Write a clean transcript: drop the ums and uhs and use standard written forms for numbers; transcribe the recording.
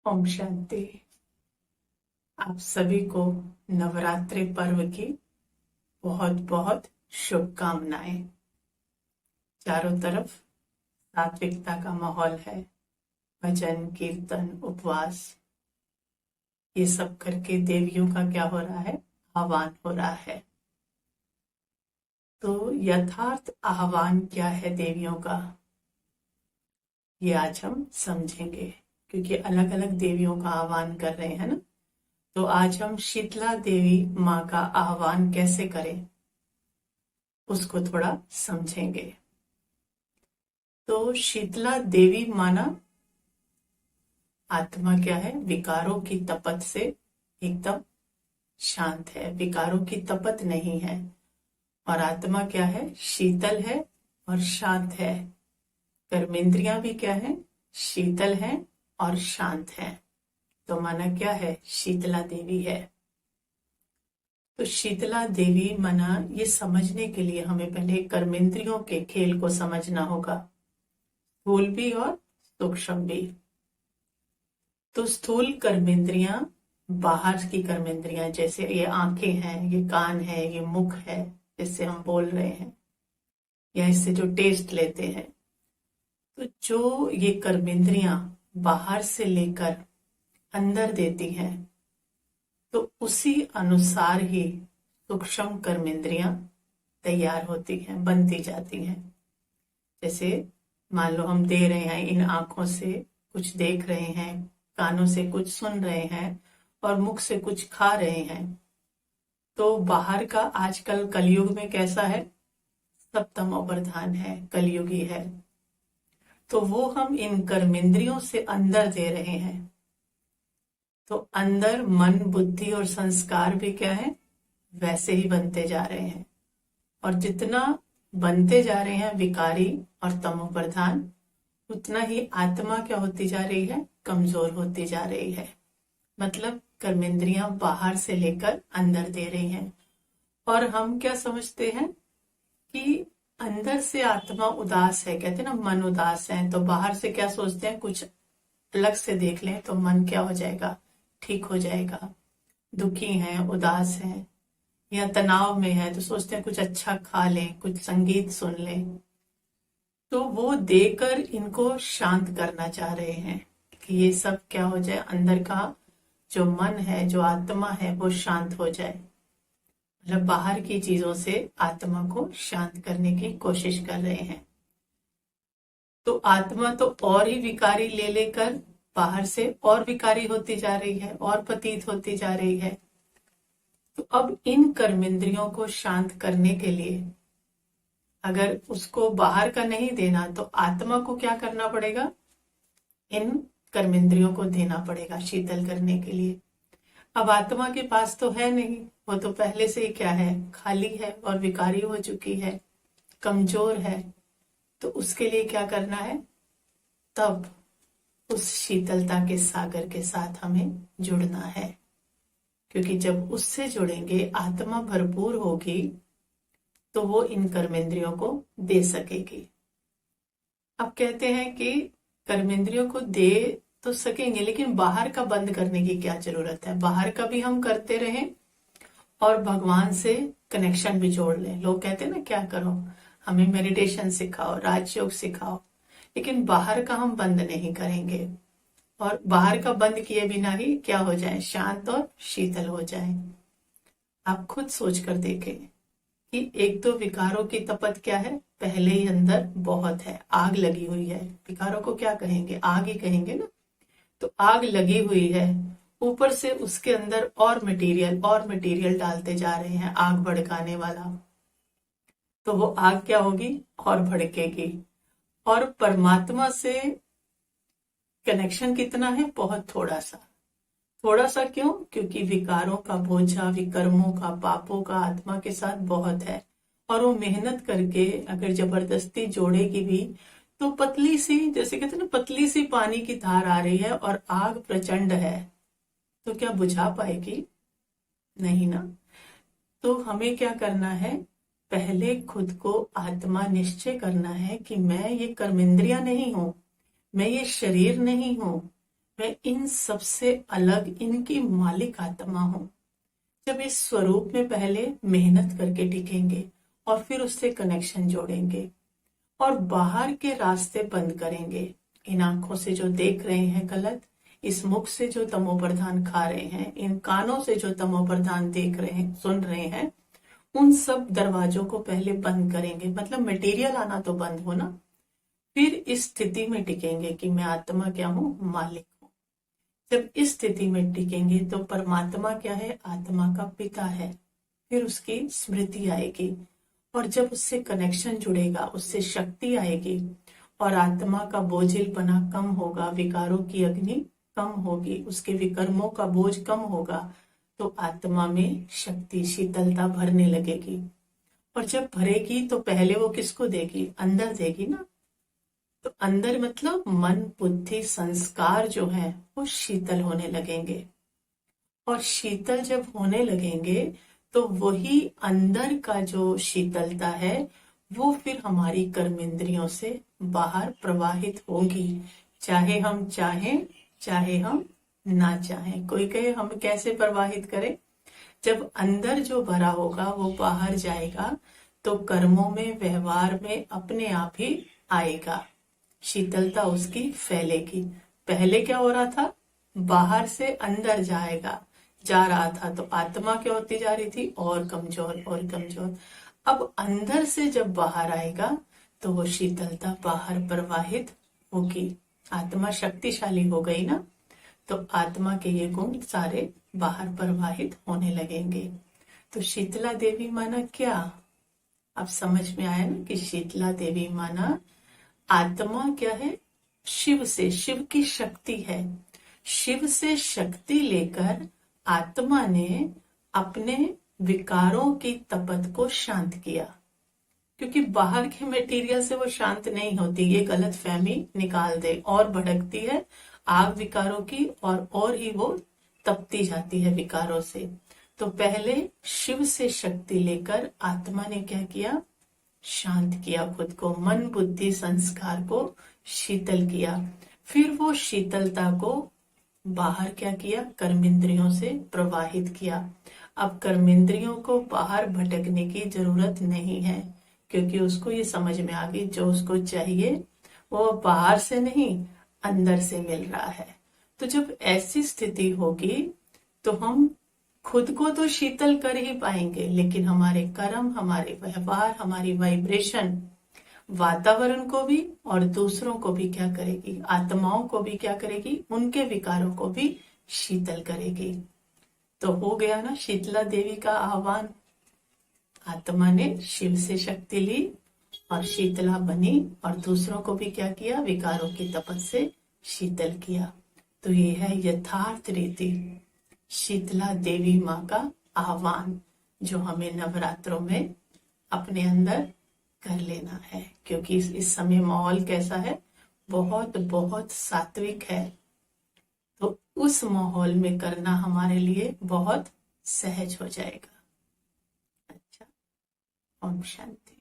ओम शांति। आप सभी को नवरात्रि पर्व की बहुत बहुत शुभकामनाएं। चारों तरफ सात्विकता का माहौल है। भजन कीर्तन उपवास ये सब करके देवियों का क्या हो रहा है, आह्वान हो रहा है। तो यथार्थ आह्वान क्या है देवियों का, ये आज हम समझेंगे। क्योंकि अलग अलग देवियों का आह्वान कर रहे हैं ना, तो आज हम शीतला देवी माँ का आह्वान कैसे करें उसको थोड़ा समझेंगे। तो शीतला देवी माना आत्मा क्या है, विकारों की तपत से एकदम शांत है, विकारों की तपत नहीं है। और आत्मा क्या है, शीतल है और शांत है। कर्मेंद्रियां भी क्या है, शीतल है और शांत है। तो माना क्या है, शीतला देवी है। तो शीतला देवी माना, ये समझने के लिए हमें पहले कर्मेंद्रियों के खेल को समझना होगा, स्थूल भी और सूक्ष्म भी। तो स्थूल कर्मेंद्रियां, बाहर की कर्मेंद्रियां, जैसे ये आंखें हैं, ये कान है, ये मुख है जिससे हम बोल रहे हैं, या इससे जो टेस्ट लेते हैं। तो जो ये कर्मेंद्रियां बाहर से लेकर अंदर देती हैं, तो उसी अनुसार ही सूक्ष्म कर्मेंद्रियां तैयार होती हैं, बनती जाती हैं। जैसे मान लो हम दे रहे हैं, इन आंखों से कुछ देख रहे हैं, कानों से कुछ सुन रहे हैं और मुख से कुछ खा रहे हैं। तो बाहर का आजकल कलयुग में कैसा है, सब तमो प्रधान है, कलयुगी है। तो वो हम इन कर्मेंद्रियों से अंदर दे रहे हैं। तो अंदर मन बुद्धि और संस्कार भी क्या है, वैसे ही बनते जा रहे हैं। और जितना बनते जा रहे हैं विकारी और तमो प्रधान, उतना ही आत्मा क्या होती जा रही है, कमजोर होती जा रही है। मतलब कर्मेंद्रियां बाहर से लेकर अंदर दे रही हैं। और हम क्या समझते हैं कि अंदर से आत्मा उदास है, कहते हैं ना मन उदास है, तो बाहर से क्या सोचते हैं, कुछ अलग से देख लें तो मन क्या हो जाएगा, ठीक हो जाएगा। दुखी हैं, उदास हैं या तनाव में है, तो सोचते हैं कुछ अच्छा खा लें, कुछ संगीत सुन लें। तो वो देकर इनको शांत करना चाह रहे हैं कि ये सब क्या हो जाए, अंदर का जो मन है, जो आत्मा है, वो शांत हो जाए। मतलब बाहर की चीजों से आत्मा को शांत करने की कोशिश कर रहे हैं। तो आत्मा तो और ही विकारी ले लेकर बाहर से और विकारी होती जा रही है और पतित होती जा रही है। तो अब इन कर्मेंद्रियों को शांत करने के लिए अगर उसको बाहर का नहीं देना, तो आत्मा को क्या करना पड़ेगा, इन कर्मेंद्रियों को देना पड़ेगा शीतल करने के लिए। अब आत्मा के पास तो है नहीं, वो तो पहले से ही क्या है, खाली है और विकारी हो चुकी है, कमजोर है। तो उसके लिए क्या करना है, तब उस शीतलता के सागर के साथ हमें जुड़ना है। क्योंकि जब उससे जुड़ेंगे, आत्मा भरपूर होगी, तो वो इन कर्मेंद्रियों को दे सकेगी। अब कहते हैं कि कर्मेंद्रियों को दे तो सकेंगे, लेकिन बाहर का बंद करने की क्या जरूरत है। बाहर का भी हम करते रहें और भगवान से कनेक्शन भी जोड़ लें। लोग कहते हैं ना, क्या करो, हमें मेडिटेशन सिखाओ, राजयोग सिखाओ, लेकिन बाहर का हम बंद नहीं करेंगे। और बाहर का बंद किए बिना ही क्या हो जाए, शांत और शीतल हो जाए। आप खुद सोच कर देखें कि एक तो विकारों की तपत क्या है, पहले ही अंदर बहुत है, आग लगी हुई है। विकारों को क्या कहेंगे, आग ही कहेंगे ना। तो आग लगी हुई है, ऊपर से उसके अंदर और मटेरियल डालते जा रहे हैं, आग भड़काने वाला। तो वो आग क्या होगी, और भड़केगी। और परमात्मा से कनेक्शन कितना है, बहुत थोड़ा सा। थोड़ा सा क्यों, क्योंकि विकारों का बोझा, विकर्मों का, पापों का आत्मा के साथ बहुत है। और वो मेहनत करके अगर जबरदस्ती जोड़ेगी भी, तो पतली सी, जैसे कहते हैं ना, पतली सी पानी की धार आ रही है और आग प्रचंड है, तो क्या बुझा पाएगी, नहीं ना। तो हमें क्या करना है, पहले खुद को आत्मा निश्चय करना है कि मैं ये कर्मेंद्रिया नहीं हूं, मैं ये शरीर नहीं हूं, मैं इन सबसे अलग इनकी मालिक आत्मा हूं। जब इस स्वरूप में पहले मेहनत करके टिकेंगे और फिर उससे कनेक्शन जोड़ेंगे और बाहर के रास्ते बंद करेंगे, इन आंखों से जो देख रहे हैं गलत, इस मुख से जो तमो प्रधान खा रहे हैं, इन कानों से जो तमो प्रधान देख रहे हैं, सुन रहे हैं, उन सब दरवाजों को पहले बंद करेंगे। मतलब मटेरियल आना तो बंद हो ना, फिर इस स्थिति में टिकेंगे कि मैं आत्मा क्या हूँ, मालिक हूँ। जब इस स्थिति में टिकेंगे तो परमात्मा क्या है, आत्मा का पिता है। फिर उसकी स्मृति आएगी और जब उससे कनेक्शन जुड़ेगा, उससे शक्ति आएगी और आत्मा का बोझिलपना कम होगा, विकारों की अग्नि कम होगी, उसके विकर्मों का बोझ कम होगा, तो आत्मा में शक्ति, शीतलता भरने लगेगी। और जब भरेगी तो पहले वो किसको देगी, अंदर देगी ना। तो अंदर मतलब मन, बुद्धि, संस्कार जो है वो शीतल होने लगेंगे। और शीतल जब होने लगेंगे तो वही अंदर का जो शीतलता है वो फिर हमारी कर्मेंद्रियों से बाहर प्रवाहित होगी, चाहे हम चाहें चाहे हम ना चाहें। कोई कहे हम कैसे प्रवाहित करें, जब अंदर जो भरा होगा वो बाहर जाएगा तो कर्मों में, व्यवहार में अपने आप ही आएगा, शीतलता उसकी फैलेगी। पहले क्या हो रहा था, बाहर से अंदर जा रहा था तो आत्मा क्या होती जा रही थी, और कमजोर और कमजोर। अब अंदर से जब बाहर आएगा तो वो शीतलता बाहर प्रवाहित होगी, आत्मा शक्तिशाली हो गई ना, तो आत्मा के ये गुण सारे बाहर प्रवाहित होने लगेंगे। तो शीतला देवी माना क्या, अब समझ में आया ना कि शीतला देवी माना आत्मा क्या है, शिव से, शिव की शक्ति है। शिव से शक्ति लेकर आत्मा ने अपने विकारों की तपत को शांत किया, क्योंकि बाहर के मटेरियल से वो शांत नहीं होती, ये गलत फहमी निकाल दे, और भड़कती है आग विकारों की, और ही वो तपती जाती है विकारों से। तो पहले शिव से शक्ति लेकर आत्मा ने क्या किया, शांत किया खुद को, मन, बुद्धि, संस्कार को शीतल किया। फिर वो शीतलता को बाहर क्या किया, कर्मेंद्रियों से प्रवाहित किया। अब कर्मेंद्रियों को बाहर भटकने की जरूरत नहीं है, क्योंकि उसको ये समझ में आ गई जो उसको चाहिए वो बाहर से नहीं अंदर से मिल रहा है। तो जब ऐसी स्थिति होगी तो हम खुद को तो शीतल कर ही पाएंगे, लेकिन हमारे कर्म, हमारे व्यवहार, हमारी वाइब्रेशन वातावरण को भी और दूसरों को भी क्या करेगी, आत्माओं को भी क्या करेगी, उनके विकारों को भी शीतल करेगी। तो हो गया ना शीतला देवी का आह्वान, आत्मा ने शिव से शक्ति ली और शीतला बनी और दूसरों को भी क्या किया, विकारों की तपत से शीतल किया। तो ये है यथार्थ रीति शीतला देवी माँ का आह्वान, जो हमें नवरात्रों में अपने अंदर कर लेना है। क्योंकि इस समय माहौल कैसा है, बहुत बहुत सात्विक है, तो उस माहौल में करना हमारे लिए बहुत सहज हो जाएगा। अच्छा, ओम शांति।